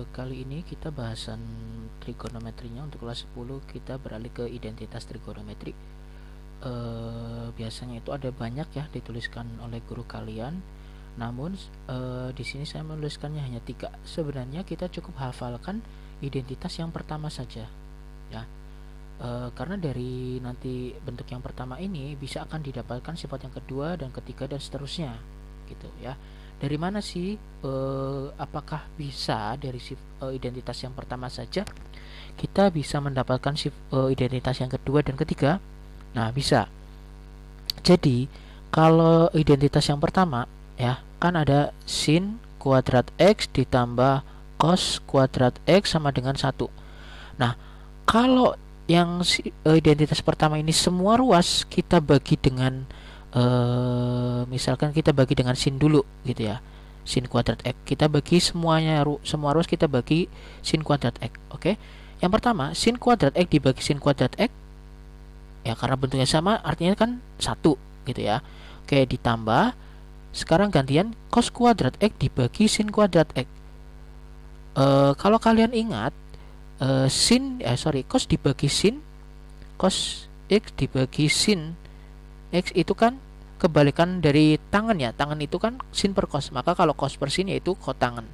Kali ini kita bahasan trigonometrinya untuk kelas 10 kita beralih ke identitas trigonometri. Biasanya itu ada banyak ya dituliskan oleh guru kalian, namun di sini saya menuliskannya hanya 3. Sebenarnya kita cukup hafalkan identitas yang pertama saja ya. Karena dari nanti bentuk yang pertama ini bisa akan didapatkan sifat yang kedua dan ketiga dan seterusnya gitu ya. Dari mana sih apakah bisa dari identitas yang pertama saja kita bisa mendapatkan identitas yang kedua dan ketiga? Nah, bisa. Jadi kalau identitas yang pertama ya kan ada sin kuadrat x ditambah cos kuadrat x sama dengan 1. Nah, kalau yang identitas pertama ini semua ruas kita bagi dengan misalkan kita bagi dengan sin dulu gitu ya, sin kuadrat x kita bagi semuanya, semua ruas kita bagi sin kuadrat x. Oke, yang pertama sin kuadrat x dibagi sin kuadrat x ya, karena bentuknya sama artinya kan 1 gitu ya. Oke, ditambah sekarang gantian cos kuadrat x dibagi sin kuadrat x. Kalau kalian ingat cos dibagi sin, cos x dibagi sin x itu kan kebalikan dari tangan ya. Tangan itu kan sin per cos, maka kalau cos per sin yaitu kotangan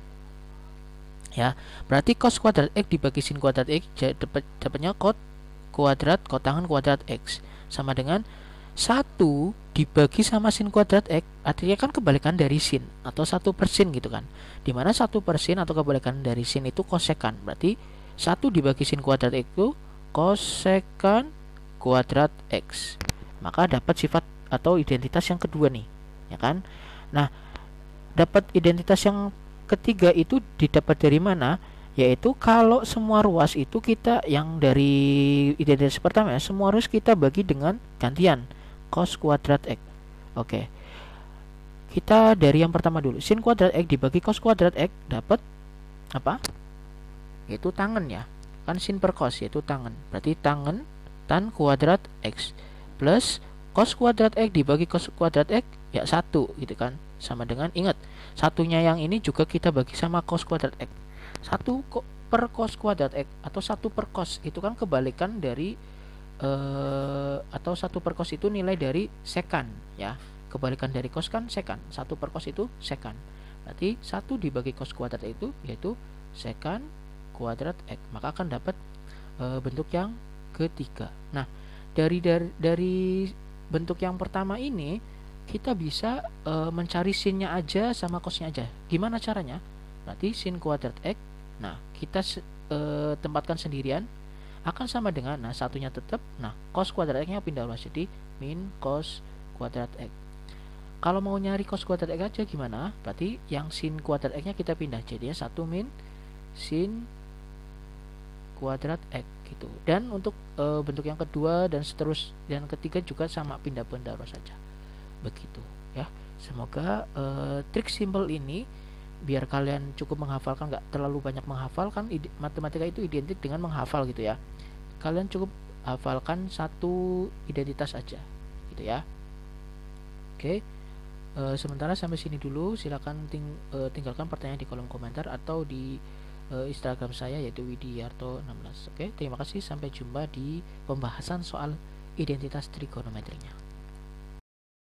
ya. Berarti cos kuadrat x dibagi sin kuadrat x dapatnya kot kuadrat kotangan kuadrat x sama dengan 1 dibagi sama sin kuadrat x, artinya kan kebalikan dari sin atau 1 per sin gitu kan, dimana 1 per sin atau kebalikan dari sin itu kosekan. Berarti 1 dibagi sin kuadrat x itu kosekan kuadrat x, maka dapat sifat atau identitas yang kedua nih ya kan. Nah, dapat identitas yang ketiga itu didapat dari mana? Yaitu kalau semua ruas itu kita yang dari identitas pertama ya, semua ruas kita bagi dengan gantian cos kuadrat x. Oke, kita dari yang pertama dulu, sin kuadrat x dibagi cos kuadrat x dapat apa? Yaitu tangan ya, kan sin per cos yaitu tangan, berarti tangan tan kuadrat x plus cos kuadrat x dibagi cos kuadrat x ya 1 gitu kan, sama dengan, ingat satunya yang ini juga kita bagi sama cos kuadrat x. 1 per cos kuadrat x atau 1 per cos itu kan kebalikan dari atau 1 per cos itu nilai dari sekan ya, kebalikan dari cos kan sekan, 1 per cos itu sekan, berarti 1 dibagi cos kuadrat itu yaitu sekan kuadrat x, maka akan dapat bentuk yang ketiga. Nah, dari bentuk yang pertama ini kita bisa mencari sinnya aja sama cosnya aja. Gimana caranya? Berarti sin kuadrat x, nah kita tempatkan sendirian akan sama dengan, nah satunya tetap, nah cos kuadrat x nya pindah ruas jadi min cos kuadrat x. Kalau mau nyari cos kuadrat x aja gimana? Berarti yang sin kuadrat x nya kita pindah jadi 1 min sin kuadrat x gitu. Dan untuk bentuk yang kedua dan seterus dan ketiga juga sama, pindah-pindah ruas saja begitu ya. Semoga trik simple ini biar kalian cukup menghafalkan, nggak terlalu banyak menghafal kan, matematika itu identik dengan menghafal gitu ya. Kalian cukup hafalkan satu identitas aja gitu ya. Oke, sementara sampai sini dulu. Silakan tinggalkan pertanyaan di kolom komentar atau di Instagram saya yaitu widiarto16. Oke, terima kasih, sampai jumpa di pembahasan soal identitas trigonometrinya.